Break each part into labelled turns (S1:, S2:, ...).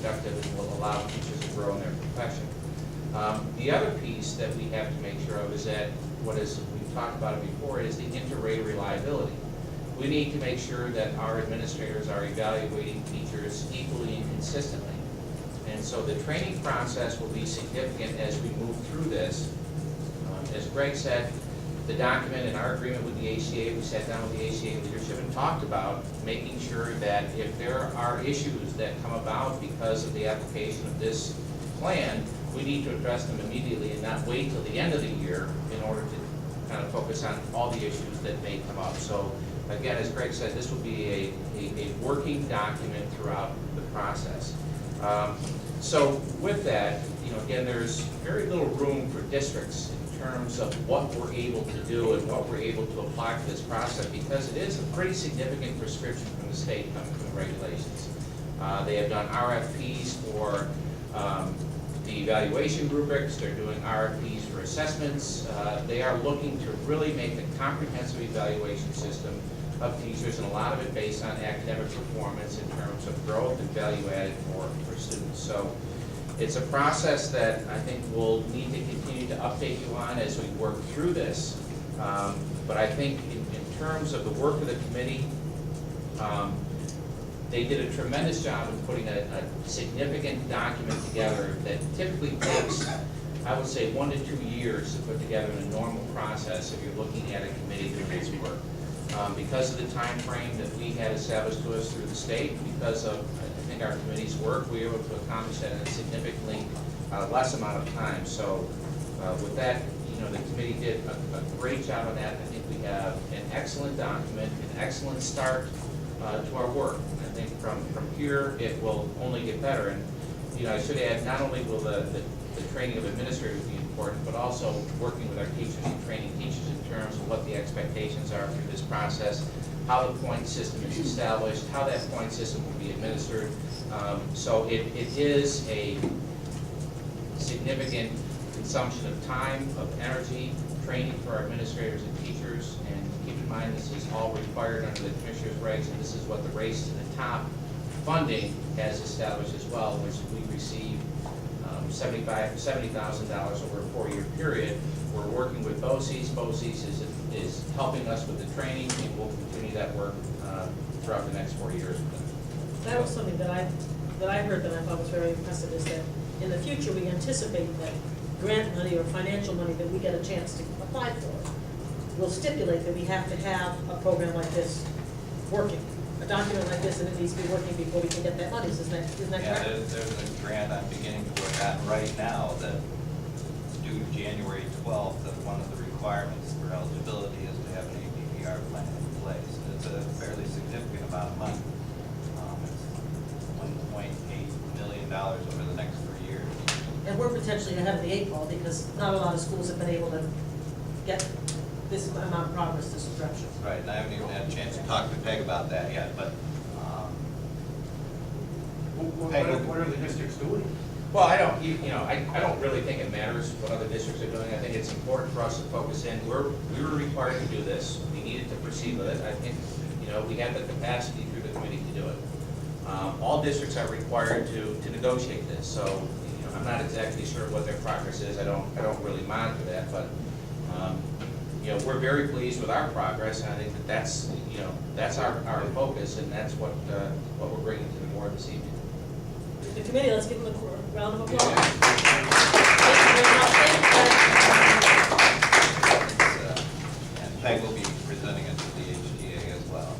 S1: productive and will allow teachers to grow in their profession. The other piece that we have to make sure of is that we've talked about it before, is the inter-rater reliability. We need to make sure that our administrators are evaluating teachers equally and consistently. And so the training process will be significant as we move through this. As Greg said, the document and our agreement with the ACA, we sat down with the ACA leadership and talked about making sure that if there are issues that come about because of the application of this plan, we need to address them immediately and not wait till the end of the year in order to kind of focus on all the issues that may come up. So again, as Greg said, this will be a working document throughout the process. So with that, again, there's very little room for districts in terms of what we're able to do and what we're able to apply for this process, because it is a pretty significant prescription from the state coming from the regulations. They have done RFPs for the evaluation rubrics. They're doing RFPs for assessments. They are looking to really make a comprehensive evaluation system of teachers, and a lot of it based on academic performance in terms of growth and value added for students. So it's a process that I think we'll need to continue to update you on as we work through this. But I think in terms of the work of the committee, they did a tremendous job in putting a significant document together that typically takes, I would say, 1 to 2 years to put together in a normal process if you're looking at a committee that does work. Because of the time frame that we had established to us through the state, because of, I think, our committee's work, we were able to accomplish that in a significantly less amount of time. So with that, the committee did a great job on that. I think we have an excellent document, an excellent start to our work. I think from here, it will only get better. And I should add, not only will the training of administrators be important, but also working with our teachers and training teachers in terms of what the expectations are through this process, how the point system is established, how that point system will be administered. So it is a significant consumption of time, of energy, training for our administrators and teachers. And keep in mind, this is all required under the Commissioner's regs, and this is what the Race to the Top funding has established as well, which we received $70,000 over a 4-year period. We're working with BOCES. BOCES is helping us with the training, and we'll continue that work throughout the next 4 years.
S2: That was something that I heard that I thought was very impressive, is that in the future we anticipate that grant money or financial money that we get a chance to apply for will stipulate that we have to have a program like this working. A document like this, and it needs to be working before we can get that money. Isn't that correct?
S3: Yeah, there's a grant I'm beginning to work on right now that's due January 12th, that one of the requirements for eligibility is to have an APPR plan in place. It's a fairly significant amount of money. It's $1.8 million over the next 3 years.
S2: And we're potentially ahead of the 8 ball, because not a lot of schools have been able to get this amount of progress this direction.
S3: Right, and I haven't even had a chance to talk to Peg about that yet, but
S4: What are the districts doing?
S1: Well, I don't really think it matters what other districts are doing. I think it's important for us to focus in. We were required to do this. We needed to proceed with it. I think, we have the capacity through the committee to do it. All districts are required to negotiate this. So, I'm not exactly sure what their progress is. I don't really monitor that, but we're very pleased with our progress, and I think that's our focus, and that's what we're bringing to the board this evening.
S2: The committee, let's give them a round of applause.
S1: Yeah.
S3: And Peg will be presenting it to the HTA as well.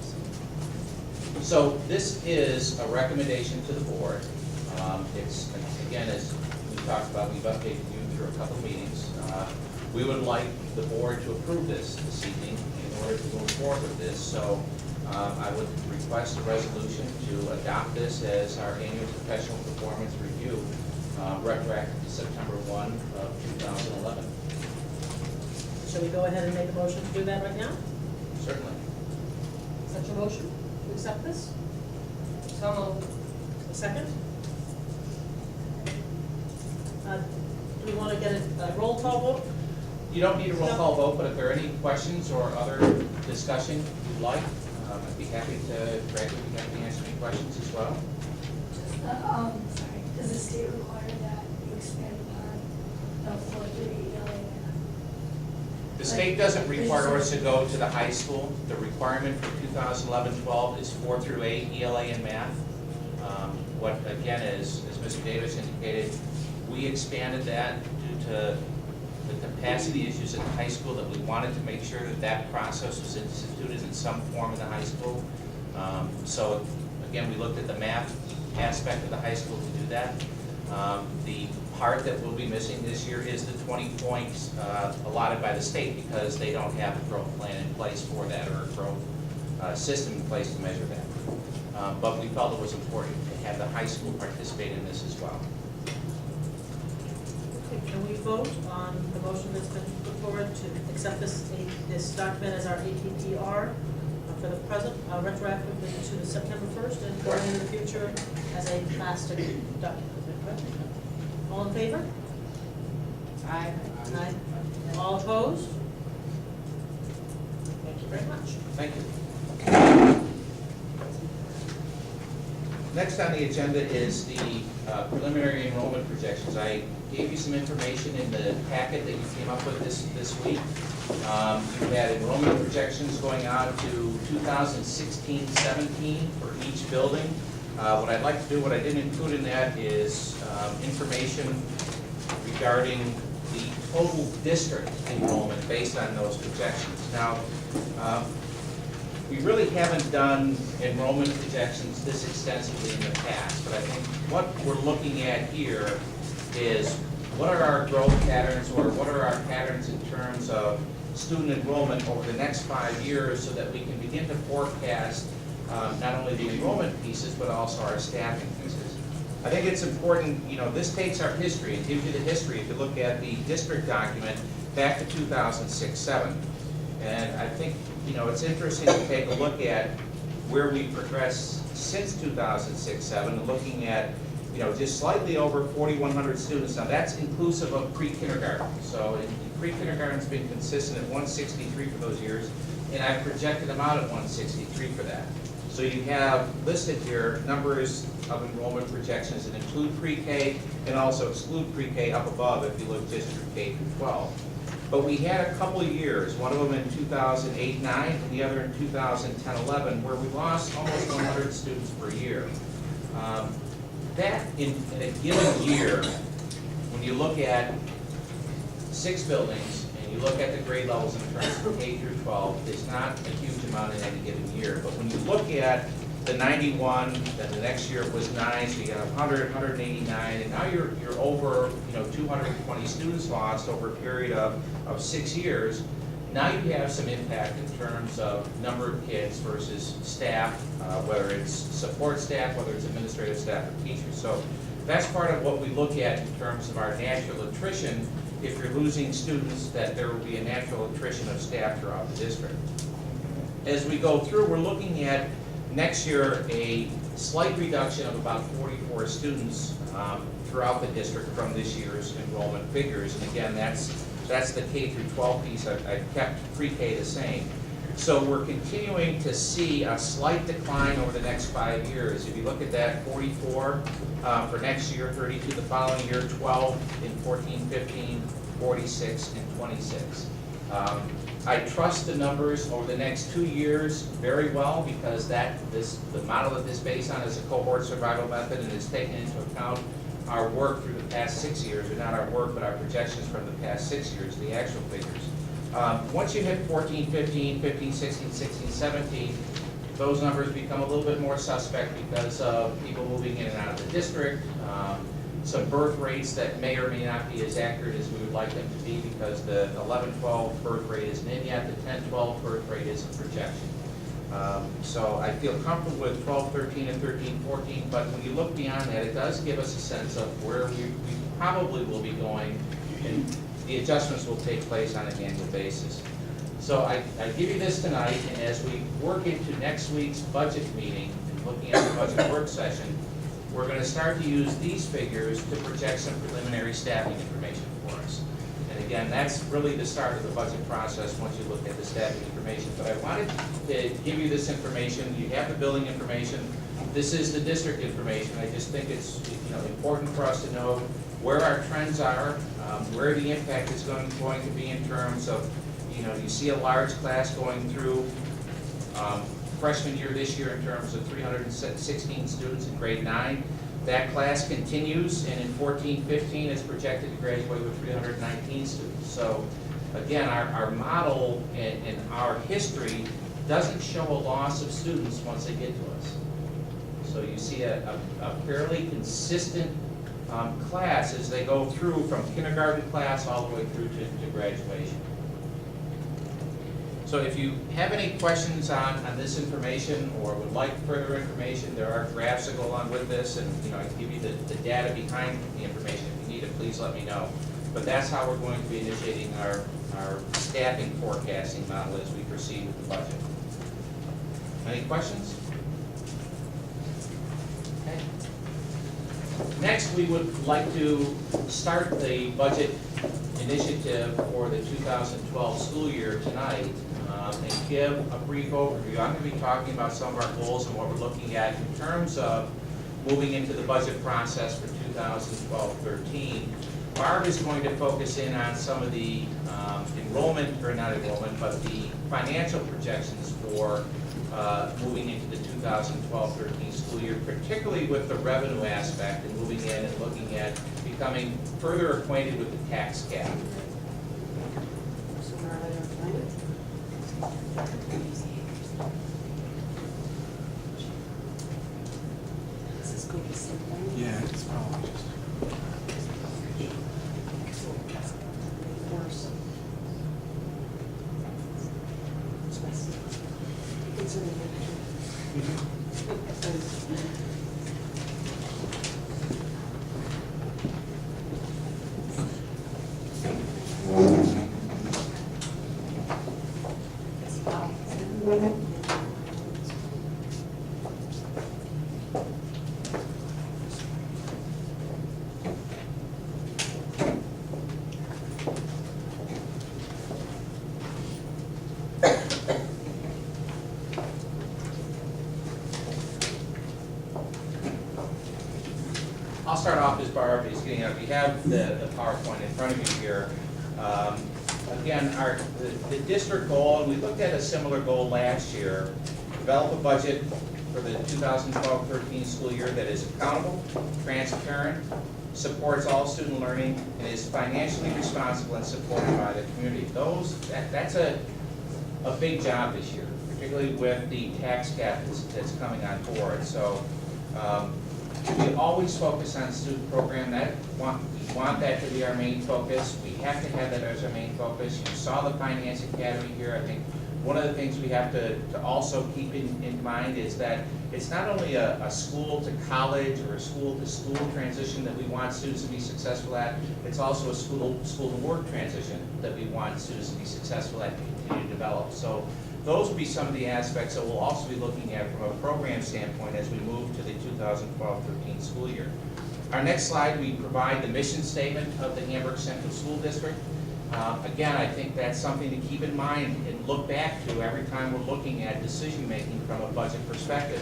S1: So this is a recommendation to the board. It's, again, as we talked about, we've updated you through a couple of meetings. We would like the board to approve this evening in order to move forward with this. So I would request a resolution to adopt this as our annual professional performance review, retroactive to September 1 of 2011.
S2: Shall we go ahead and make a motion to do that right now?
S1: Certainly.
S2: Such a motion to accept this? So moved. A second? Do we want to get a roll call vote?
S1: You don't need a roll call vote, but if there are any questions or other discussion you'd like, I'd be happy to answer any questions as well.
S5: Sorry.
S1: The state doesn't require us to go to the high school. The requirement for 2011-12 is 4 through 8 ELA and math. What again is, as Mr. Davis indicated, we expanded that due to the capacity issues at the high school, that we wanted to make sure that that process was instituted in some form in the high school. So again, we looked at the math aspect of the high school to do that. The part that we'll be missing this year is the 20 points allotted by the state, because they don't have a growth plan in place for that, or a growth system in place to measure that. But we felt it was important to have the high school participate in this as well.
S2: Okay, can we vote on the motion that's been put forward to accept this document as our APPR for the present, retroactively to the September 1st, and going into the future as a plastic document? Is that correct? All in favor? Aye. Aye. All opposed? Thank you very much.
S1: Thank you. Next on the agenda is the preliminary enrollment projections. I gave you some information in the packet that you came up with this week. You had enrollment projections going out to 2016-17 for each building. What I'd like to do, what I didn't include in that, is information regarding the total district enrollment based on those projections. Now, we really haven't done enrollment projections this extensively in the past, but I think what we're looking at here is what are our growth patterns, or what are our patterns in terms of student enrollment over the next 5 years, so that we can begin to forecast not only the enrollment pieces, but also our staffing pieces. I think it's important, this takes our history, it gives you the history. If you look at the district document back to 2006-07, and I think it's interesting to take a look at where we progressed since 2006-07, and looking at just slightly over 4,100 students. Now that's inclusive of pre-kindergarten. So pre-kindergarten's been consistent at 163 for those years, and I projected them out at 163 for that. So you have listed here numbers of enrollment projections that include pre-K and also exclude pre-K up above if you look just through K through 12. But we had a couple of years, one of them in 2008-9 and the other in 2010-11, where we lost almost 100 students per year. That in a given year, when you look at 6 buildings and you look at the grade levels in terms of K through 12, it's not a huge amount in any given year. But when you look at the 91, then the next year it was 9, so you got 100, 189, and now you're over 220 students lost over a period of 6 years. Now you have some impact in terms of number of kids versus staff, whether it's support staff, whether it's administrative staff or teachers. So that's part of what we look at in terms of our natural attrition. If you're losing students, that there will be a natural attrition of staff throughout the district. As we go through, we're looking at next year a slight reduction of about 44 students throughout the district from this year's enrollment figures. And again, that's the K through 12 piece. I've kept pre-K the same. So we're continuing to see a slight decline over the next 5 years. If you look at that, 44 for next year, 32 the following year, 12 in 14-15, 46 and 26. I trust the numbers over the next 2 years very well, because the model that this is based on is a cohort survival method, and it's taken into account our work through the past 6 years, or not our work, but our projections from the past 6 years, the actual figures. Once you hit 14, 15, 15, 16, 16, 17, those numbers become a little bit more suspect because of people moving in and out of the district, some birth rates that may or may not be as accurate as we would like them to be, because the 11-12 birth rate isn't in yet, the 10-12 birth rate is a projection. So I feel comfortable with 12-13 and 13-14, but when you look beyond that, it does give us a sense of where we probably will be going, and the adjustments will take place on an annual basis. So I give you this tonight, and as we work into next week's budget meeting and looking at the budget work session, we're going to start to use these figures to project some preliminary staffing information for us. And again, that's really the start of the budget process once you look at the staffing information. But I wanted to give you this information. You have the building information. This is the district information. I just think it's important for us to know where our trends are, where the impact is going to be in terms of you see a large class going through freshman year this year in terms of 316 students in grade 9. That class continues, and in 14-15 is projected to graduate with 319 students. So again, our model and our history doesn't show a loss of students once they get to us. So you see a fairly consistent class as they go through from kindergarten class all the way through to graduation. So if you have any questions on this information or would like further information, there are graphs that go along with this, and I can give you the data behind the information. If you need it, please let me know. But that's how we're going to be initiating our staffing forecasting model as we proceed with the budget. Any questions? Okay. Next, we would like to start the budget initiative for the 2012 school year tonight and give a brief overview. I'm going to be talking about some of our goals and what we're looking at in terms of moving into the budget process for 2012-13. Barb is going to focus in on some of the enrollment, or not enrollment, but the financial projections for moving into the 2012-13 school year, particularly with the revenue aspect and moving in and looking at becoming further acquainted with the tax cap.
S5: Yeah, it's probably just.
S1: I'll start off as Barb is getting up. You have the PowerPoint in front of you here. Again, the district goal, and we looked at a similar goal last year, develop a budget for the 2012-13 school year that is accountable, transparent, supports all student learning, and is financially responsible and supported by the community. That's a big job this year, particularly with the tax cap that's coming on board. So we always focus on student program. We want that to be our main focus. We have to have that as our main focus. You saw the Finance Academy here. I think one of the things we have to also keep in mind is that it's not only a school to college or a school to school transition that we want students to be successful at, it's also a school to work transition that we want students to be successful at and continue to develop. So those will be some of the aspects that we'll also be looking at from a program standpoint as we move to the 2012-13 school year. Our next slide, we provide the mission statement of the Hamburg Central School District. Again, I think that's something to keep in mind and look back to every time we're looking at decision-making from a budget perspective.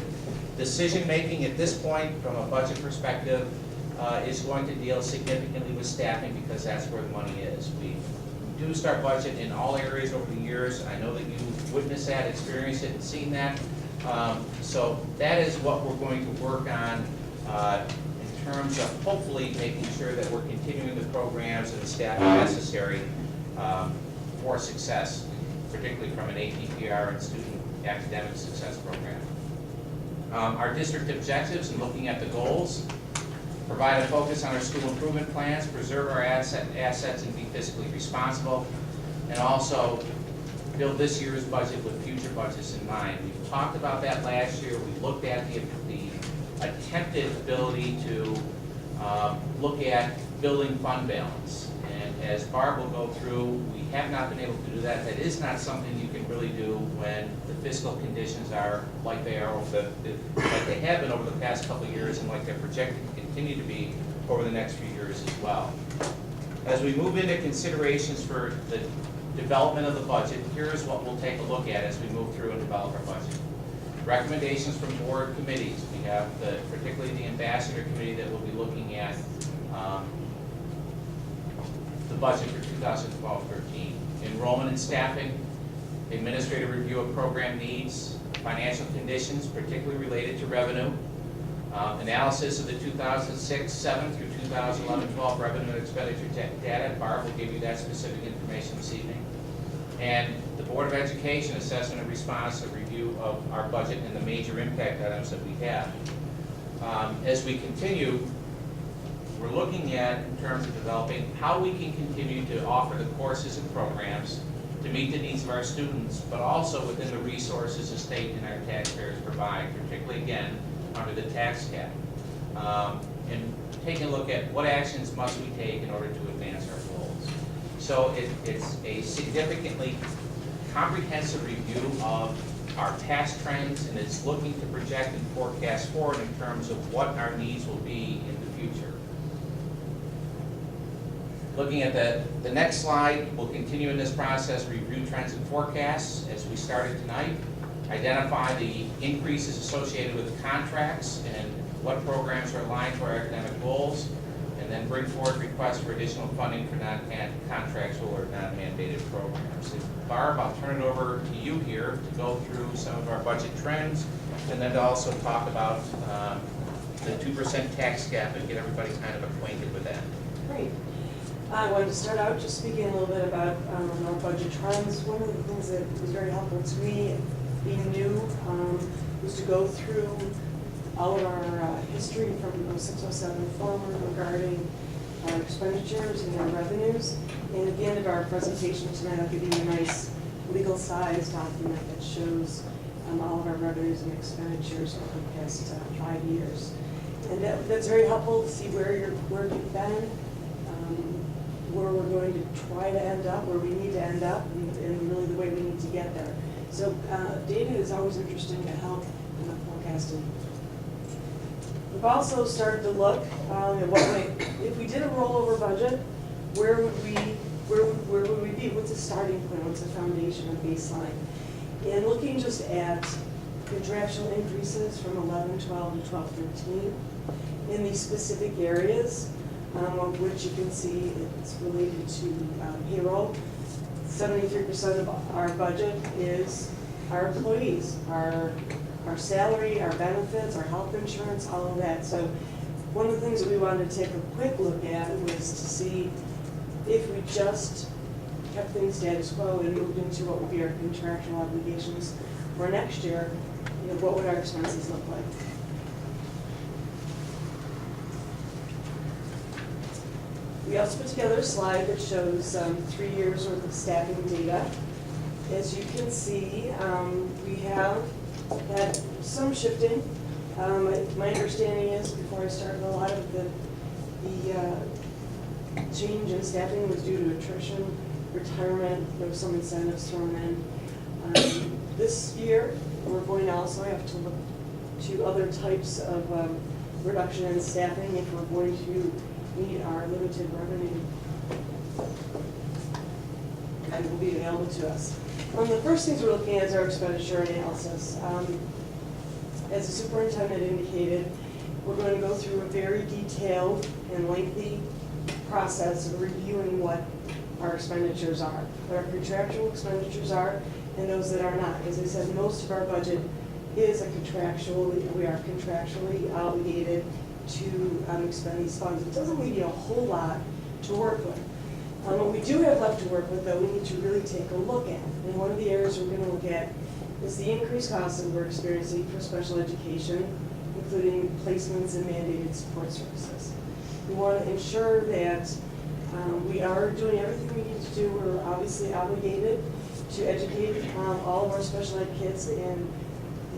S1: Decision-making at this point from a budget perspective is going to deal significantly with staffing because that's where the money is. We reduced our budget in all areas over the years. I know that you've witnessed that, experienced it, and seen that. So that is what we're going to work on in terms of hopefully making sure that we're continuing the programs and the staffing necessary for success, particularly from an APPR and student academic success program. Our district objectives and looking at the goals, provide a focus on our school improvement plans, preserve our assets and be fiscally responsible, and also build this year's budget with future budgets in mind. We've talked about that last year. We looked at the attempted ability to look at building fund balance. And as Barb will go through, we have not been able to do that. That is not something you can really do when the fiscal conditions are like they are like they have been over the past couple of years and like they're projected to continue to be over the next few years as well. As we move into considerations for the development of the budget, here's what we'll take a look at as we move through and develop our budget. Recommendations from board committees. We have particularly the ambassador committee that will be looking at the budget for 2012-13. enrollment and staffing, administrative review of program needs, financial conditions, particularly related to revenue, analysis of the 2006-7 through 2011-12 revenue and expenditure data. Barb will give you that specific information this evening. And the Board of Education assessment and response, a review of our budget and the major impact items that we have. As we continue, we're looking at, in terms of developing, how we can continue to offer the courses and programs to meet the needs of our students, but also within the resources the state and our taxpayers provide, particularly, again, under the tax cap. And taking a look at what actions must we take in order to advance our goals. So it's a significantly comprehensive review of our past trends, and it's looking to project and forecast forward in terms of what our needs will be in the future. Looking at the next slide, we'll continue in this process, review trends and forecasts as we started tonight, identify the increases associated with the contracts and what programs are aligned to our academic goals, and then bring forward requests for additional funding for non-contractual or non-mandated programs. And Barb, I'll turn it over to you here to go through some of our budget trends, and then to also talk about the 2% tax cap and get everybody kind of acquainted with that.
S6: Great. I wanted to start out just speaking a little bit about our budget trends. One of the things that was very helpful to me, being new, was to go through all of our history from 06-07 forward regarding our expenditures and our revenues. And at the end of our presentation tonight, I'll give you a nice legal size document that shows all of our revenues and expenditures over the past 5 years. And that's very helpful to see where you've been, where we're going to try to end up, where we need to end up, and really the way we need to get there. So data is always interesting to help in the forecasting. We've also started to look at what if we did a rollover budget, where would we be? What's the starting point? What's the foundation or baseline? And looking just at contractual increases from 11-12 to 12-13 in these specific areas, which you can see it's related to payroll. 73% of our budget is our employees, our salary, our benefits, our health insurance, all of that. So one of the things that we wanted to take a quick look at was to see if we just kept things status quo and moved into what would be our contractual obligations for next year, what would our expenses look like? We also put together a slide that shows 3 years worth of staffing data. As you can see, we have had some shifting. My understanding is, before I started, a lot of the change in staffing was due to attrition, retirement. There was some incentives thrown in. This year, we're going to also have to look to other types of reduction in staffing if we're going to meet our limited revenue that will be available to us. One of the first things we're looking at is our expenditure analysis. As the superintendent indicated, we're going to go through a very detailed and lengthy process of reviewing what our expenditures are, what our contractual expenditures are, and those that are not. As I said, most of our budget is we are contractually obligated to expend these funds. It doesn't leave you a whole lot to work with. What we do have left to work with, though, we need to really take a look at. And one of the areas we're going to look at is the increased costs that we're experiencing for special education, including placements and mandated support services. We want to ensure that we are doing everything we need to do. We're obviously obligated to educate all of our special ed kids in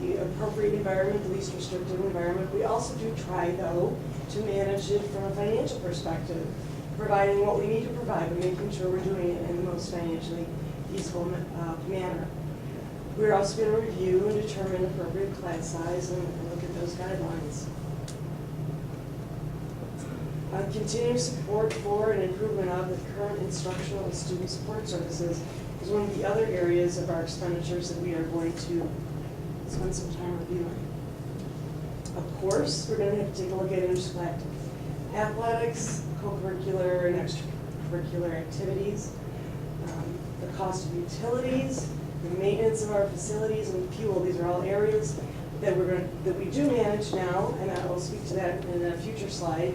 S6: the appropriate environment, the least restrictive environment. We also do try, though, to manage it from a financial perspective, providing what we need to provide, but making sure we're doing it in the most financially feasible manner. We're also going to review and determine appropriate class size and look at those guidelines. Continuous support for and improvement of the current instructional and student support services is one of the other areas of our expenditures that we are going to spend some time reviewing. Of course, we're going to have to take a look at interscholastic athletics, co-curricular and extracurricular activities. the cost of utilities, the maintenance of our facilities and fuel. These are all areas that that we do manage now, and I will speak to that in a future slide.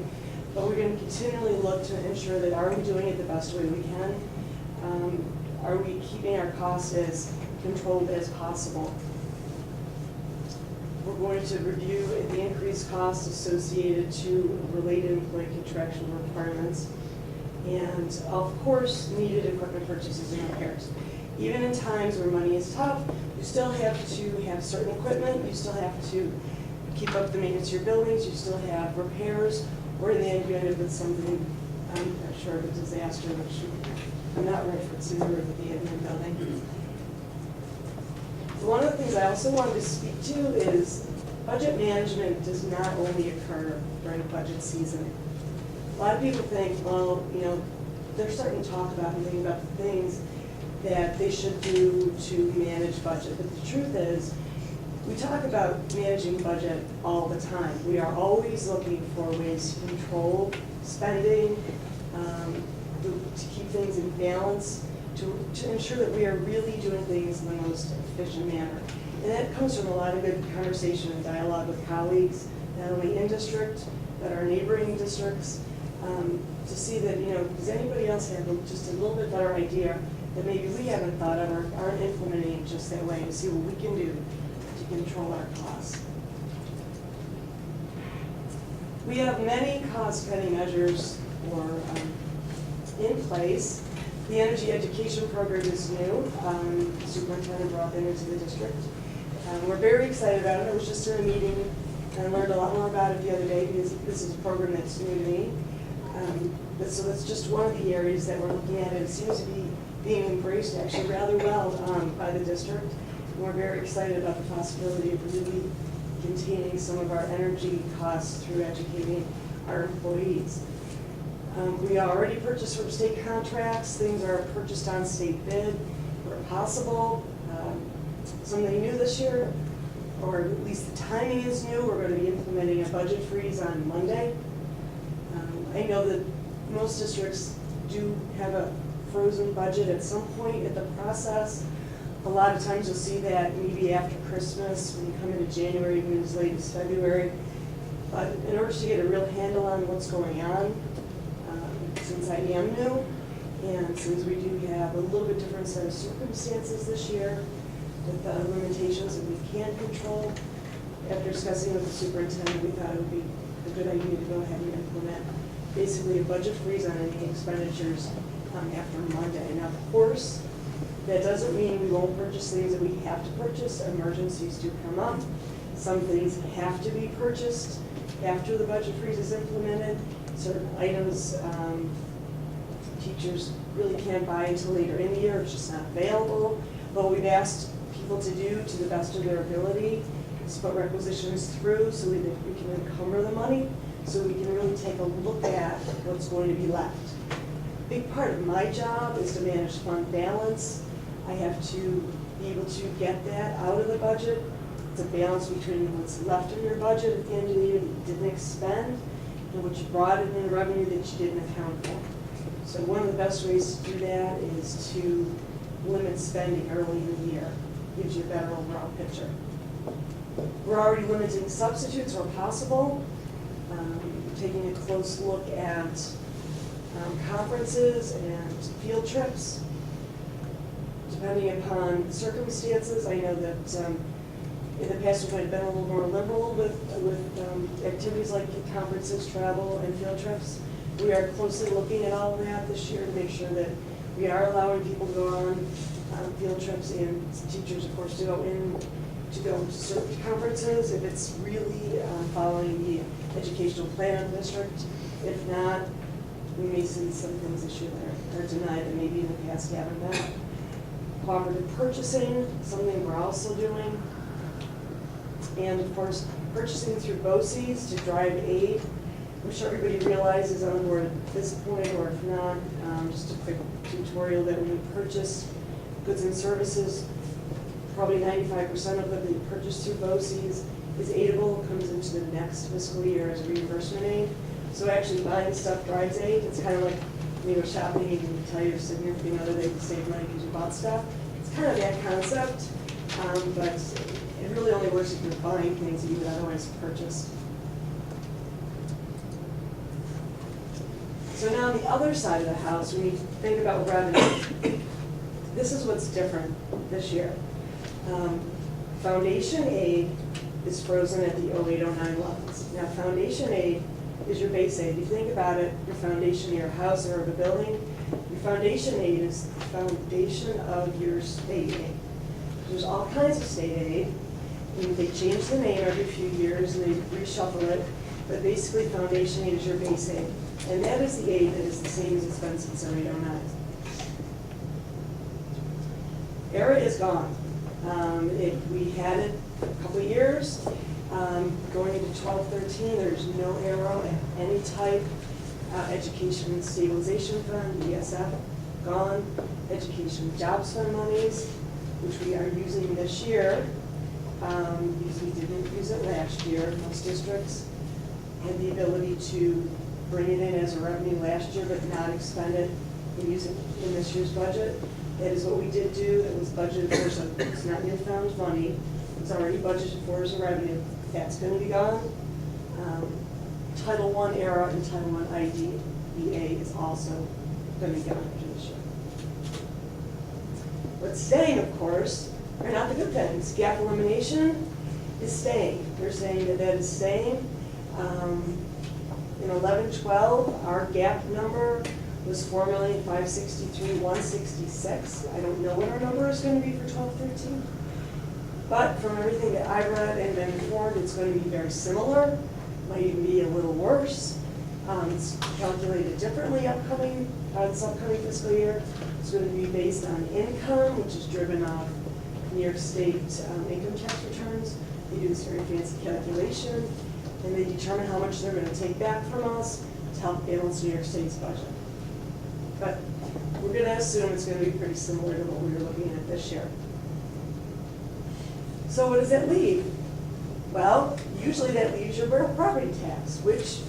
S6: But we're going to continually look to ensure that are we doing it the best way we can? Are we keeping our costs as controlled as possible? We're going to review the increased costs associated to related employee contractual requirements, and of course, needed equipment purchases and repairs. Even in times where money is tough, you still have to have certain equipment, you still have to keep up the maintenance of your buildings, you still have repairs, or in the end, you end up with something, I'm not sure of a disaster, which I'm not referencing the roof of the admin building. One of the things I also wanted to speak to is budget management does not only occur during budget season. A lot of people think, well, you know, they're starting to talk about and think about the things that they should do to manage budget. But the truth is, we talk about managing budget all the time. We are always looking for ways to control spending, to keep things in balance, to ensure that we are really doing things in the most efficient manner. And that comes from a lot of good conversation and dialogue with colleagues, not only in district, but our neighboring districts, to see that, you know, does anybody else have just a little bit better idea that maybe we haven't thought of or aren't implementing it just that way, to see what we can do to control our costs. We have many cost-cutting measures in place. The energy education program is new. The superintendent brought that into the district. We're very excited about it. I was just in a meeting and learned a lot more about it the other day because this is a program that's new to me. So that's just one of the areas that we're looking at. It seems to be being embraced actually rather well by the district. And we're very excited about the possibility of really containing some of our energy costs through educating our employees. We already purchased from state contracts. Things are purchased on state bid where possible. Something new this year, or at least the timing is new. We're going to be implementing a budget freeze on Monday. I know that most districts do have a frozen budget at some point in the process. A lot of times you'll see that maybe after Christmas, when you come into January, even as late as February. But in order to get a real handle on what's going on, since I am new, and since we do have a little bit different set of circumstances this year, with the limitations that we can't control, after discussing with the superintendent, we thought it would be a good idea to go ahead and implement basically a budget freeze on any expenditures after Monday. Now, of course, that doesn't mean we won't purchase things that we have to purchase. Emergencies do come up. Some things have to be purchased after the budget freeze is implemented. Certain items teachers really can't buy until later in the year. It's just not available. But we've asked people to do, to the best of their ability, is put requisitions through so that we can encumber the money, so we can really take a look at what's going to be left. A big part of my job is to manage fund balance. I have to be able to get that out of the budget. It's a balance between what's left in your budget at the end of the year that you didn't expend and what you brought in revenue that you didn't account for. So one of the best ways to do that is to limit spending early in the year. Gives you a better overall picture. We're already limiting substitutes where possible, taking a close look at conferences and field trips. Depending upon the circumstances, I know that in the past we might have been a little more liberal with activities like conferences, travel, and field trips. We are closely looking at all of that this year to make sure that we are allowing people to go on field trips and teachers, of course, to go to certain conferences if it's really following the educational plan of the district. If not, we may see some things this year that are denied that maybe in the past haven't been. Cooperative purchasing, something we're also doing. And of course, purchasing through BOCES to drive aid. I'm sure everybody realizes on board at this point, or if not, just a quick tutorial that when you purchase goods and services, probably 95% of them that you purchase through BOCES is aidable, comes into the next fiscal year as a reimbursement aid. So actually buying stuff drives aid. It's kind of like when you go shopping, you can tell your significant other they can save money because you bought stuff. It's kind of that concept, but it really only works if you're buying things that you would otherwise purchase. So now on the other side of the house, when you think about revenue, this is what's different this year. Foundation aid is frozen at the 08-09 levels. Now, foundation aid is your base aid. You think about it, your foundation of your house or of a building, your foundation aid is the foundation of your state aid. There's all kinds of state aid, and they change the name every few years and they reshuffle it, but basically foundation aid is your base aid. And that is the aid that is the same as it's been since 08-09. ERA is gone. We had it a couple of years. Going into 12-13, there's no ERA at any type. Education Stabilization Fund, ESF, gone. Education Jobs Fund monies, which we are using this year, because we didn't use it last year. Most districts had the ability to bring it in as a revenue last year, but not expend it and use it in this year's budget. That is what we did do. That was budgeted for, so it's not newfound money. It's already budgeted for as a revenue. That's going to be gone. Title I ERA and Title I IDEA is also going to be gone after this year. What's staying, of course, are not the good things. Gap elimination is staying. They're saying that that is staying. In 11-12, our gap number was $4,563,166. I don't know what our number is going to be for 12-13, but from everything that I've read and been informed, it's going to be very similar. Might even be a little worse. It's calculated differently this upcoming fiscal year. It's going to be based on income, which is driven off New York State income tax returns. They do this very fancy calculation, and they determine how much they're going to take back from us to help balance New York State's budget. But we're going to assume it's going to be pretty similar to what we were looking at this year. So what does that leave? Well, usually that leaves your real property tax, which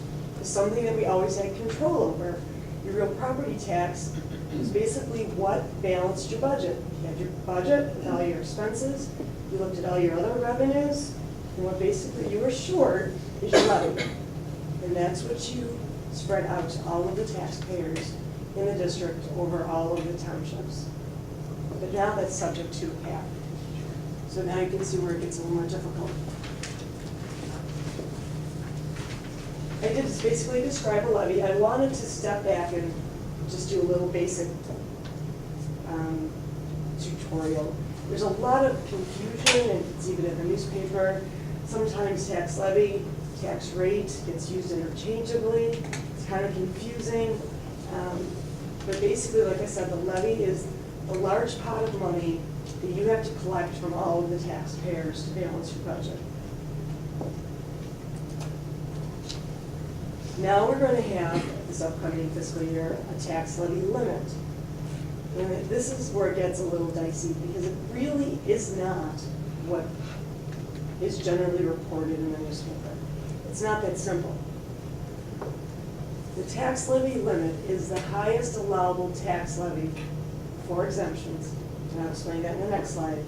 S6: is something that we always had control over. Your real property tax is basically what balanced your budget. You had your budget with all your expenses, you looked at all your other revenues, and what basically you were short is your levy. And that's what you spread out to all of the taxpayers in the district over all of the townships. But now that's subject to a cap. So now you can see where it gets a little more difficult. I did just basically describe a levy. I wanted to step back and just do a little basic tutorial. There's a lot of confusion, and it's even in the newspaper. Sometimes tax levy, tax rate gets used interchangeably. It's kind of confusing. But basically, like I said, the levy is a large pot of money that you have to collect from all of the taxpayers to balance your budget. Now we're going to have, this upcoming fiscal year, a tax levy limit. And this is where it gets a little dicey, because it really is not what is generally reported in the newspaper. It's not that simple. The tax levy limit is the highest allowable tax levy for exemptions, and I'll explain that in the next slide,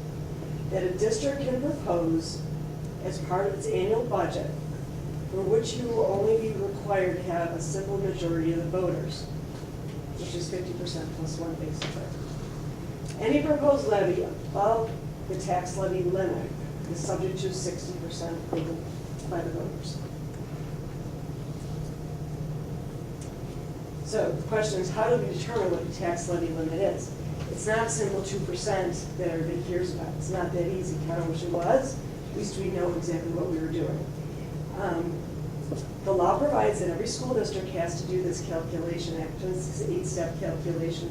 S6: that a district can propose as part of its annual budget, for which you will only be required to have a simple majority of the voters, which is 50% plus one basic vote. Any proposed levy above the tax levy limit is subject to 60% approval by the voters. So the question is, how do we determine what the tax levy limit is? It's not a simple 2% that everybody hears about. It's not that easy. Kind of wish it was. At least we know exactly what we were doing. The law provides that every school district has to do this calculation, actually it's an 8-step calculation,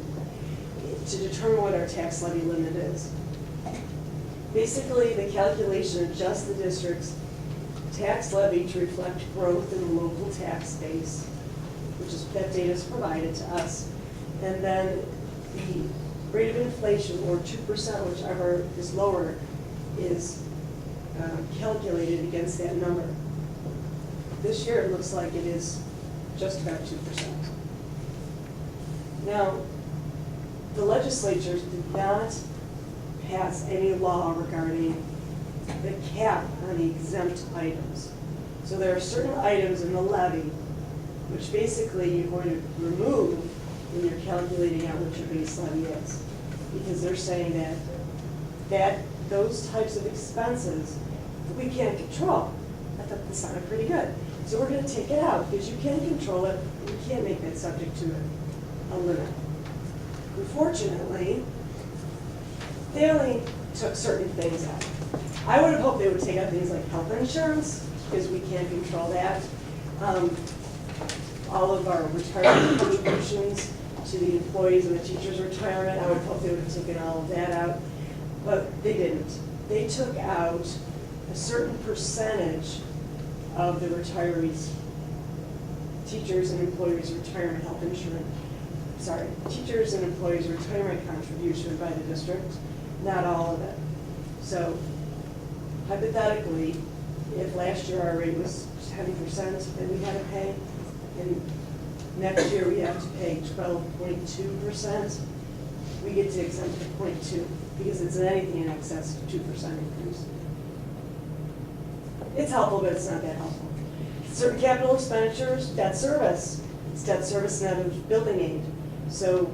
S6: to determine what our tax levy limit is. Basically, the calculation adjusts the district's tax levy to reflect growth in the local tax base, which is, that data is provided to us. And then the rate of inflation, or 2%, whichever is lower, is calculated against that number. This year, it looks like it is just about 2%. Now, the legislature did not pass any law regarding the cap on the exempt items. So there are certain items in the levy which basically you're going to remove when you're calculating out what your base levy is. Because they're saying that those types of expenses we can't control. I thought that sounded pretty good. So we're gonna take it out because you can't control it, you can't make that subject to a limit. Unfortunately, they only took certain things out. I would have hoped they would take out things like health insurance, because we can't control that. All of our retirement contributions to the employees and the teachers' retirement, I would have hoped they would have taken all of that out, but they didn't. They took out a certain percentage of the retirees, teachers and employees' retirement health insurance, teachers and employees' retirement contribution by the district, not all of it. So hypothetically, if last year our rate was 10% that we had to pay, and next year we have to pay 12.2%, we get to exempt the 0.2 because it's anything in excess of 2% increase. It's helpful, but it's not that helpful. Certain capital expenditures, debt service. It's debt service net of building aid. So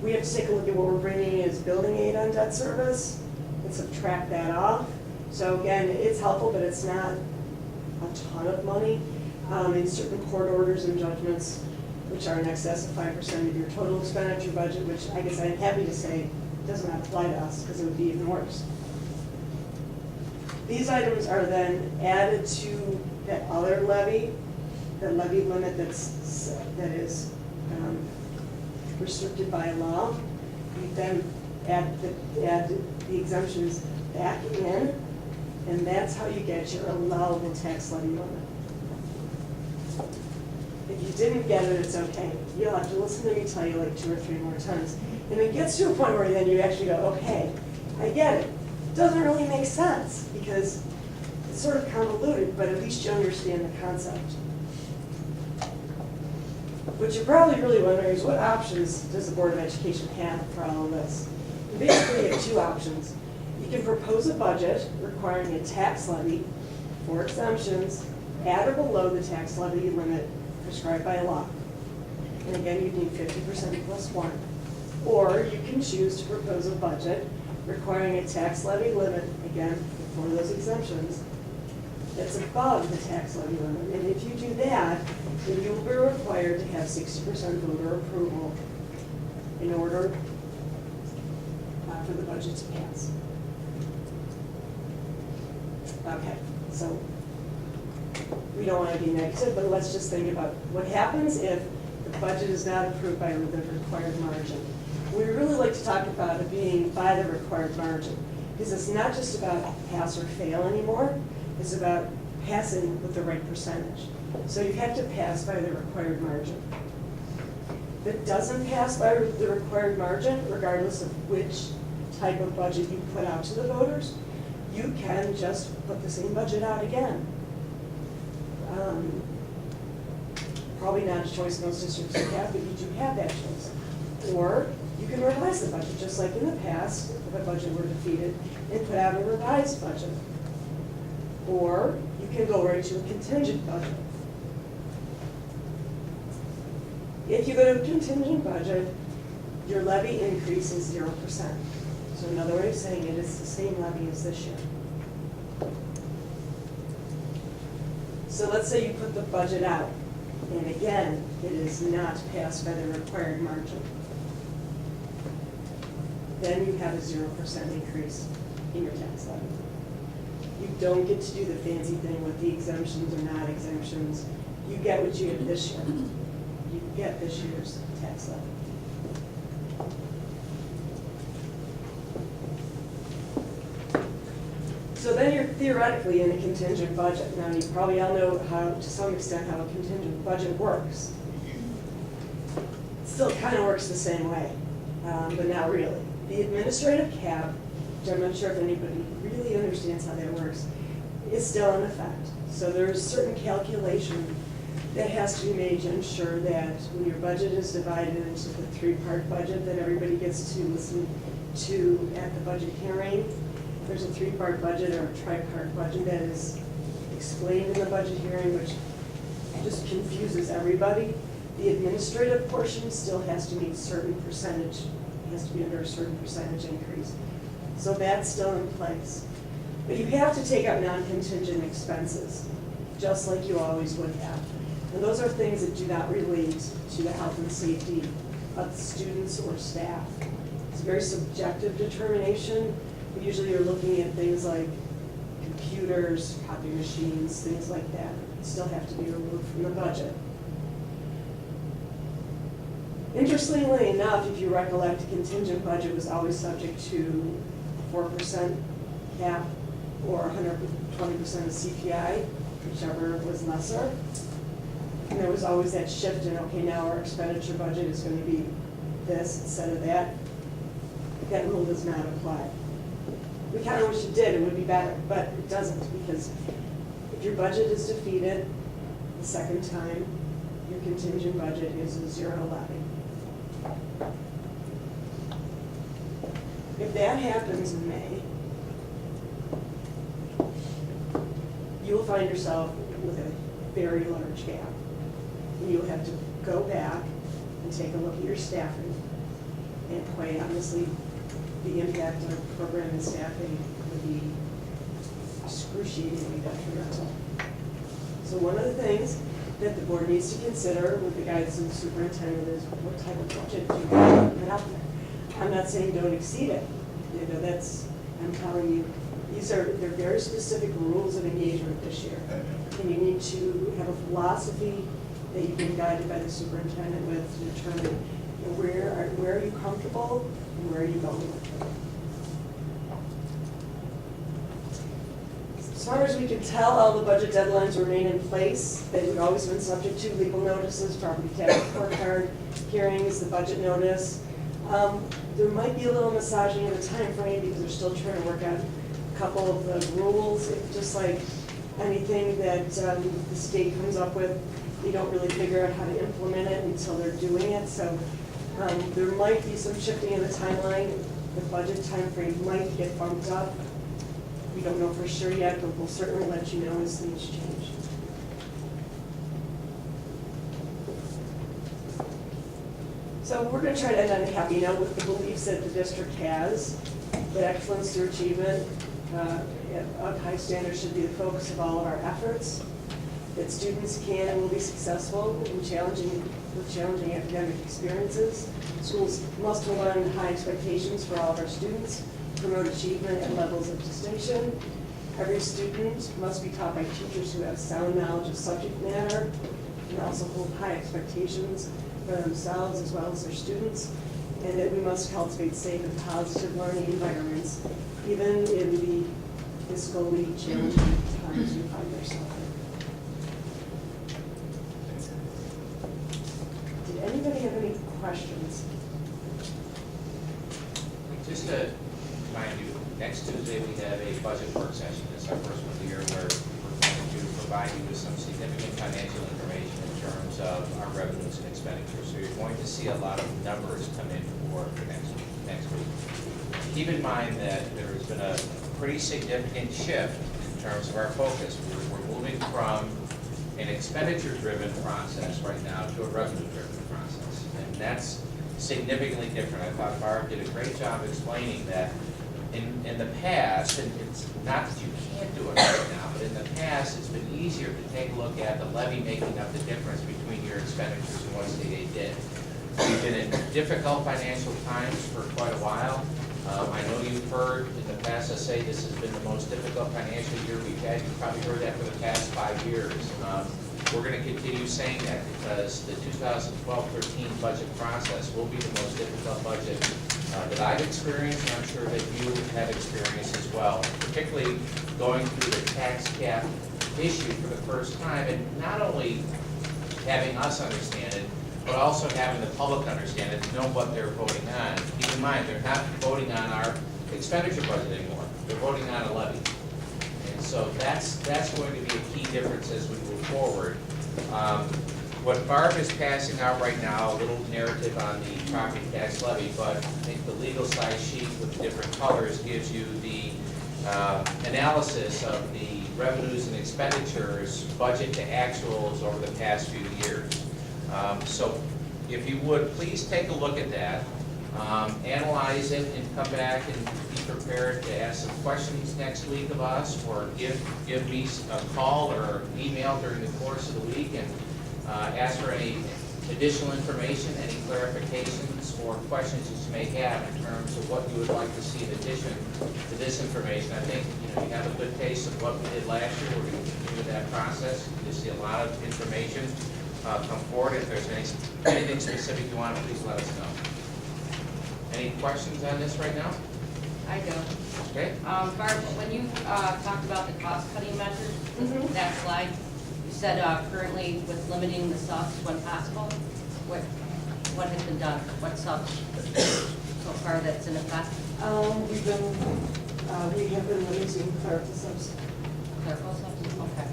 S6: we have to take a look at what we're bringing as building aid on debt service and subtract that off. So again, it's helpful, but it's not a ton of money. In certain court orders and judgments, which are in excess of 5% of your total expenditure budget, which I guess I'm happy to say does not apply to us because it would be even worse. These items are then added to that other levy, the levy limit that is restricted by law. We then add the exemptions back in, and that's how you get your allowable tax levy limit. If you didn't get it, it's okay. You'll have to listen to me tell you like 2 or 3 more times. And it gets to a point where then you actually go, okay, I get it. Doesn't really make sense because it's sort of convoluted, but at least you understand the concept. What you're probably really wondering is what options does the Board of Education have for all of this? And basically, you have 2 options. You can propose a budget requiring a tax levy for exemptions at or below the tax levy limit prescribed by law. And again, you need 50% plus 1. Or you can choose to propose a budget requiring a tax levy limit, again, for those exemptions, that's above the tax levy limit. And if you do that, then you will be required to have 60% voter approval in order for the budget to pass. Okay, so we don't want to be negative, but let's just think about what happens if the budget is not approved by the required margin. We really like to talk about it being by the required margin, because it's not just about pass or fail anymore, it's about passing with the right percentage. So you have to pass by the required margin. If it doesn't pass by the required margin, regardless of which type of budget you put out to the voters, you can just put the same budget out again. Probably not a choice most districts you have, but you do have that choice. Or you can revise the budget, just like in the past, if a budget were defeated, and put out a revised budget. Or you can go right to a contingent budget. If you go to a contingent budget, your levy increase is 0%. So another way of saying it is the same levy as this year. So let's say you put the budget out, and again, it is not passed by the required margin. Then you have a 0% increase in your tax levy. You don't get to do the fancy thing with the exemptions or not exemptions. You get what you get this year. You get this year's tax levy. So then you're theoretically in a contingent budget. Now, you probably all know how, to some extent, how a contingent budget works. It still kind of works the same way, but not really. The administrative cap, which I'm not sure if anybody really understands how that works, is still in effect. So there's certain calculation that has to be made to ensure that when your budget is divided into the three-part budget that everybody gets to listen to at the budget hearing, there's a three-part budget or a tri-part budget that is explained in the budget hearing, which just confuses everybody. The administrative portion still has to meet certain percentage, has to be under a certain percentage increase. So that's still in place. But you have to take out non-contingent expenses, just like you always would have. And those are things that do not relate to the health and safety of the students or staff. It's a very subjective determination. Usually you're looking at things like computers, copy machines, things like that. Still have to be removed from the budget. Interestingly enough, if you recollect, the contingent budget was always subject to 4% cap or 120% of CPI, whichever was lesser. And there was always that shift in, okay, now our expenditure budget is going to be this instead of that. That rule does not apply. We kind of wish it did, it would be better, but it doesn't, because if your budget is defeated the second time, your contingent budget is a zero levy. If that happens in May, you will find yourself with a very large gap. And you'll have to go back and take a look at your staffing. And quite honestly, the impact of program and staffing would be excruciatingly detrimental. So one of the things that the board needs to consider with the guidance of the superintendent is what type of budget do you want to put out there. I'm not saying don't exceed it. You know, that's, I'm telling you, they're very specific rules of engagement this year. And you need to have a philosophy that you've been guided by the superintendent with to determine where are you comfortable and where are you going with it. As far as we can tell, all the budget deadlines remain in place. They've always been subject to legal notices, property tax report card hearings, the budget notice. There might be a little massaging of the time frame because they're still trying to work out a couple of the rules. Just like anything that the state comes up with, you don't really figure out how to implement it until they're doing it. So there might be some shifting in the timeline. The budget time frame might get bumped up. We don't know for sure yet, but we'll certainly let you know as things change. So we're going to try to end on a happy note with the beliefs that the district has, that excellence through achievement of high standards should be the focus of all of our efforts, that students can and will be successful with challenging academic experiences. Schools must hold on to high expectations for all of our students, promote achievement at levels of distinction. Every student must be taught by teachers who have sound knowledge of subject matter and also hold high expectations for themselves as well as their students, and that we must cultivate safe and positive learning environments, even in the fiscally challenging times we find ourselves in. Did anybody have any questions?
S1: Just to remind you, next Tuesday we have a budget work session. It's our first one of the year where we're going to provide you with some significant financial information in terms of our revenues and expenditures. So you're going to see a lot of numbers come in for next week. Keep in mind that there has been a pretty significant shift in terms of our focus. We're moving from an expenditure-driven process right now to a revenue-driven process. And that's significantly different. I thought Barb did a great job explaining that in the past, and it's not that you can't do it right now, but in the past, it's been easier to take a look at the levy making up the difference between your expenditures and what state aid did. We've been in difficult financial times for quite a while. I know you've heard in the past us say this has been the most difficult financial year we've had. You've probably heard that for the past 5 years. We're going to continue saying that because the 2012-13 budget process will be the most difficult budget that I've experienced, and I'm sure that you have experienced as well, particularly going through the tax cap issue for the first time, and not only having us understand it, but also having the public understand it, know what they're voting on. Keep in mind, they're not voting on our expenditure budget anymore. They're voting on a levy. And so that's going to be a key difference as we move forward. What Barb is passing out right now, a little narrative on the property tax levy, but I think the legal size sheet with different colors gives you the analysis of the revenues and expenditures, budget to actuals over the past few years. So if you would, please take a look at that, analyze it, and come back and be prepared to ask some questions next week of us, or give me a call or email during the course of the week and ask for any additional information, any clarifications or questions that you may have in terms of what you would like to see in addition to this information. I think, you have a good taste of what we did last year. We're going to continue that process. You see a lot of information come forward. If there's anything specific you want, please let us know. Any questions on this right now?
S7: I do.
S1: Okay.
S7: Barb, when you talked about the cost-cutting measures, that slide, you said currently with limiting the subs when possible. What has been done? What subs so far that's in effect?
S6: We have been limiting clerical subs.
S7: Clerical subs? Okay.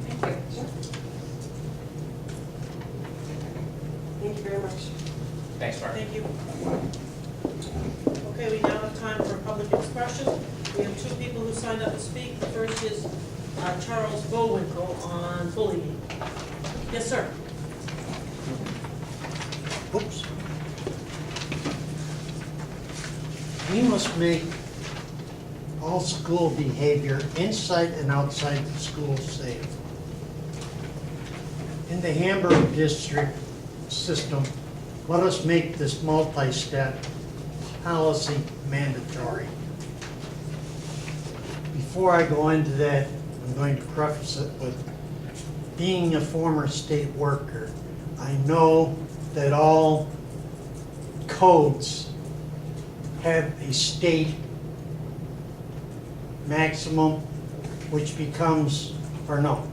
S7: Thank you.
S6: Sure. Thank you very much.
S1: Thanks, Mark.
S2: Thank you. Okay, we now have time for public expression. We have two people who signed up to speak. The first is Charles Bowinkle on bullying. Yes, sir.
S8: Oops. We must make all school behavior inside and outside the school safe. In the Hamburg district system, let us make this multi-step policy mandatory. Before I go into that, I'm going to preface it with being a former state worker. I know that all codes have a state maximum, which becomes, or no,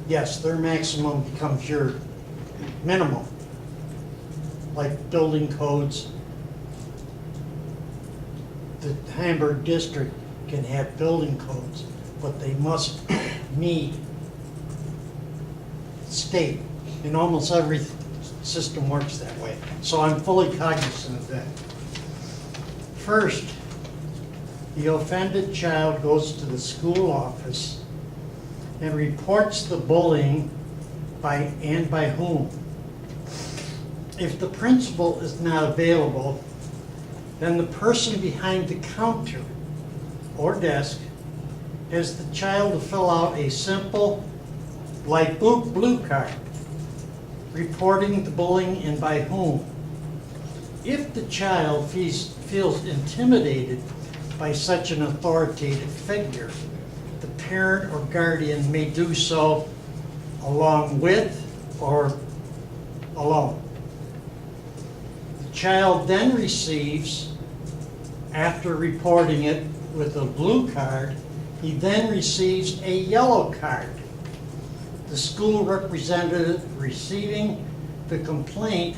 S8: yes, their maximum becomes your minimum. Like building codes, the Hamburg district can have building codes, but they must meet state. And almost every system works that way. So I'm fully cognizant of that. First, the offended child goes to the school office and reports the bullying by whom. If the principal is not available, then the person behind the counter or desk has the child to fill out a simple light blue card reporting the bullying and by whom. If the child feels intimidated by such an authoritative figure, the parent or guardian may do so along with or alone. The child then receives, after reporting it with a blue card, he then receives a yellow card. The school representative receiving the complaint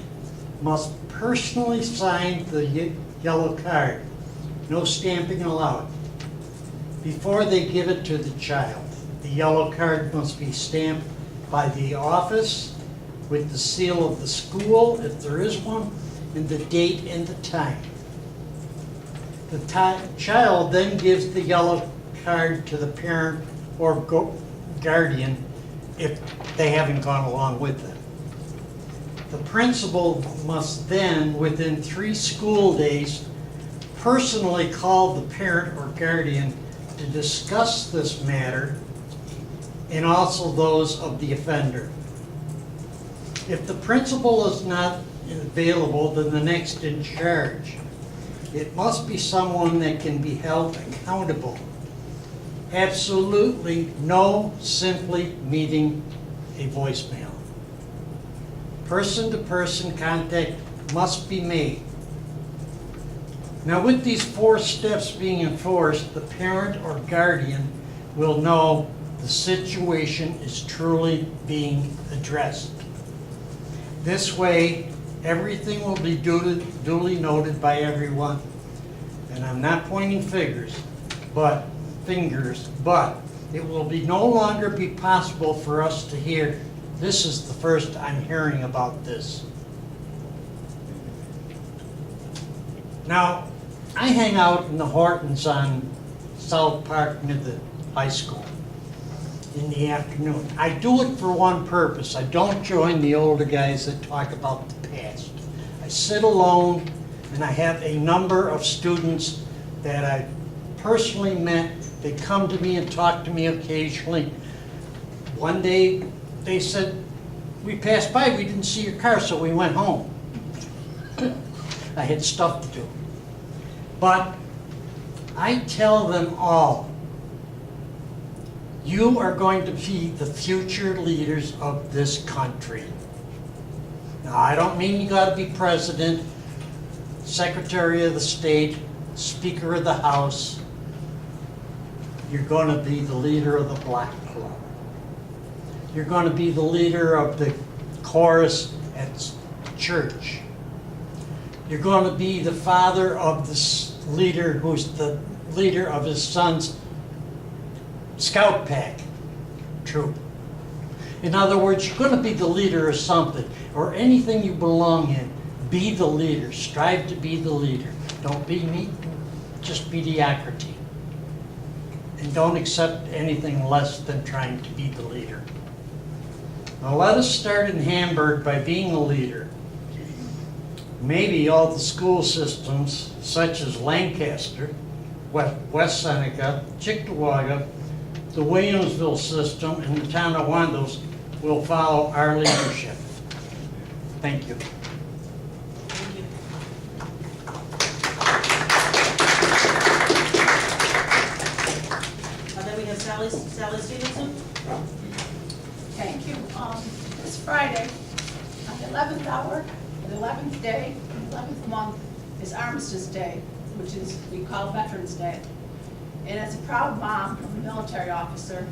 S8: must personally sign the yellow card. No stamping allowed. Before they give it to the child, the yellow card must be stamped by the office with the seal of the school, if there is one, and the date and the time. The child then gives the yellow card to the parent or guardian if they haven't gone along with it. The principal must then, within 3 school days, personally call the parent or guardian to discuss this matter and also those of the offender. If the principal is not available, then the next in charge. It must be someone that can be held accountable. Absolutely no simply meeting a voicemail. Person-to-person contact must be made. Now, with these 4 steps being enforced, the parent or guardian will know the situation is truly being addressed. This way, everything will be duly noted by everyone. And I'm not pointing fingers, but it will be no longer be possible for us to hear, this is the first I'm hearing about this. Now, I hang out in the Hortons on South Park near the high school in the afternoon. I do it for one purpose. I don't join the older guys that talk about the past. I sit alone and I have a number of students that I personally met. They come to me and talk to me occasionally. One day they said, we passed by, we didn't see your car, so we went home. I had stuff to do. But I tell them all, you are going to be the future leaders of this country. Now, I don't mean you gotta be president, secretary of the state, speaker of the house. You're gonna be the leader of the Black Club. You're gonna be the leader of the chorus at church. You're gonna be the father of this leader who's the leader of his son's scout pack troop. In other words, you're going to be the leader of something, or anything you belong in. Be the leader. Strive to be the leader. Don't be just mediocrity. And don't accept anything less than trying to be the leader. Now let us start in Hamburg by being a leader. Maybe all the school systems, such as Lancaster, West Seneca, Cheektowaga, the Williamsville system, and the town of Wandos will follow our leadership. Thank you.
S2: Thank you. Then we have Sally Stevenson.
S9: Thank you. This Friday, on the 11th hour, the 11th day, 11th month, is Armistice Day, which is, we call Veterans Day. And as a proud mom of a military officer,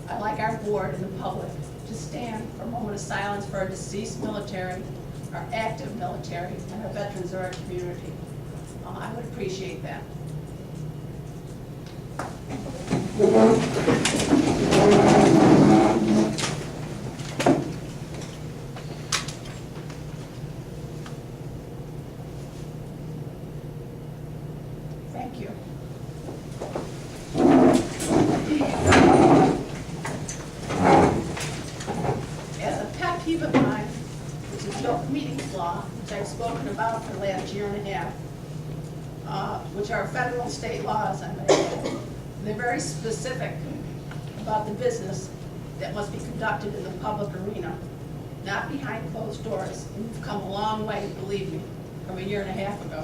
S9: I'd like our board and the public to stand for a moment of silence for our deceased military, our active military, and our veterans of our community. I would appreciate that. Thank you. As a pet peeve of mine, which is the open meetings law, which I've spoken about for the last year and a half, which are federal and state laws, I might add. They're very specific about the business that must be conducted in the public arena, not behind closed doors. And we've come a long way, believe me, from a year and a half ago.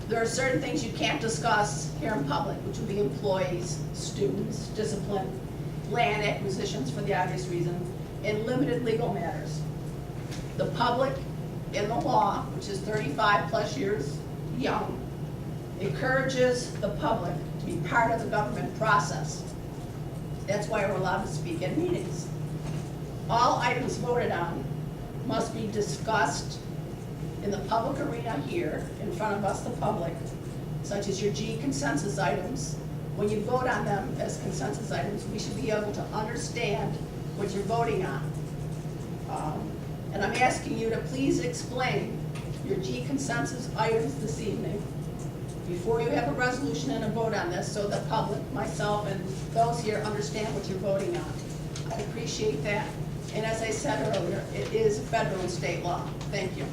S9: There are certain things you can't discuss here in public, which would be employees, students, discipline, land acquisitions for the obvious reason, and limited legal matters. The public in the law, which is 35 plus years young, encourages the public to be part of the government process. That's why we're allowed to speak at meetings. All items voted on must be discussed in the public arena here, in front of us, the public, such as your G consensus items. When you vote on them as consensus items, we should be able to understand what you're voting on. And I'm asking you to please explain your G consensus items this evening before you have a resolution and a vote on this, so the public, myself, and those here understand what you're voting on. I appreciate that. And as I said earlier, it is federal and state law. Thank you.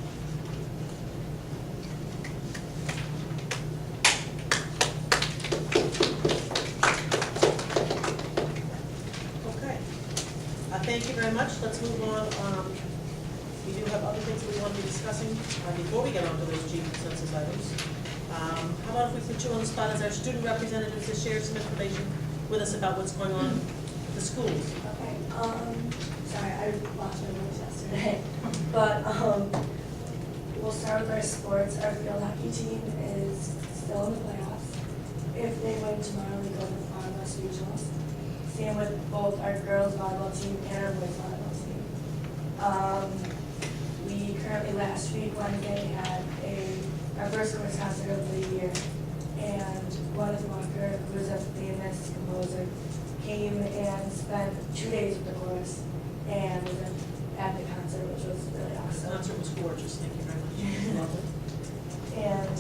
S2: Okay. Thank you very much. Let's move on. We do have other things that we want to be discussing before we get on to those G consensus items. How about if we put you on the spot as our student representative to share some information with us about what's going on at the schools?
S10: Okay, sorry, I lost my voice yesterday. But we'll start with our sports. Our field hockey team is still in the playoffs. If they win tomorrow, we go to the West Regionals. Same with both our girls volleyball team and our boys volleyball team. We currently, last week, Wednesday, had our first sports concert of the year, and Gwyneth Walker, who is a famous composer, came and spent 2 days with the chorus and was at the concert, which was really
S2: The
S10: awesome.
S2: concert was gorgeous, thank you very much. Lovely.
S10: And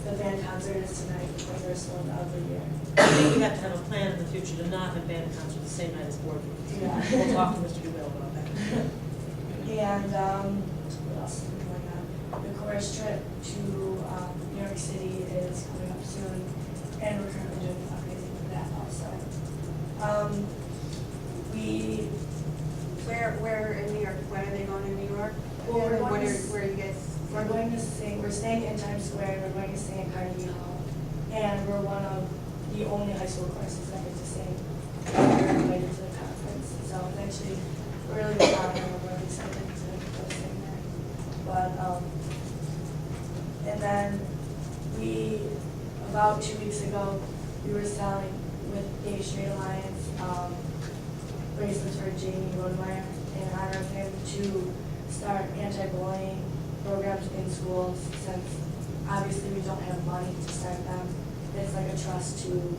S10: the band concert is tonight, the first one of the year.
S2: I think we have to have a plan in the future to not have band concerts the same night as board meetings.
S10: Yeah.
S2: We'll talk to Mr. Dubell about that.
S10: And what else is going on? The chorus trip to New York City is coming up soon, and we're currently doing fundraising for that also. We,
S11: Where in New York? When are they going to New York?
S10: Well, we're going
S11: Where
S10: to
S11: are you guys?
S10: we're going to sing, we're staying in Times Square, and we're going to sing at Carnegie Hall. And we're one of the only high school choruses that get to sing. We're invited to the conference, so it's actually a really big honor, and we're really excited to go sing there. But, and then about 2 weeks ago, we were selling with Gay Straight Alliance, bracelets for Jamie Rodemeyer in honor of him to start anti-bullying programs in schools, since obviously we don't have money to start them. It's like a trust to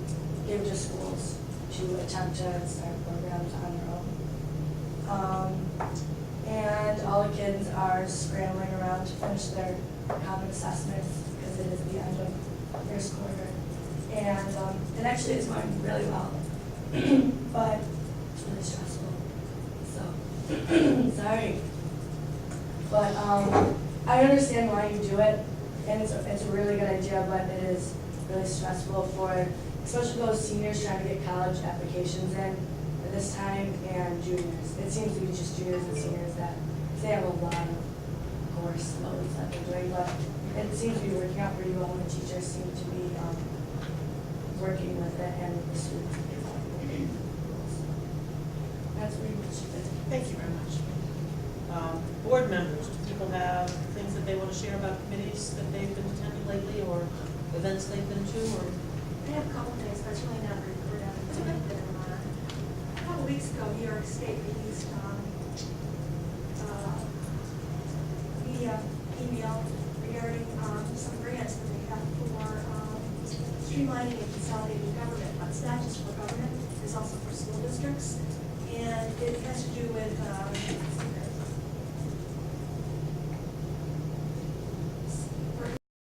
S10: give to schools to attempt to start programs on their own. And all the kids are scrambling around to finish their common assessments because it is the end of first quarter. And it actually is going really well, but it's really stressful, so, sorry. But I understand why you do it, and it's a really good idea, but it is really stressful for, especially those seniors trying to get college applications in at this time, and juniors. It seems to be just juniors and seniors that, they have a lot of course loads that they're doing, but it seems to be working out pretty well, and the teachers seem to be working with it and with the students. That's pretty much it.
S2: Thank you very much. Board members, do people have things that they want to share about committees that they've been attending lately, or events they've been to, or?
S11: I have a couple things, but it's really not recorded. A couple weeks ago, New York State released via email regarding some grants that they have for streamlining and consolidating government. But it's not just for government, it's also for school districts. And it has to do with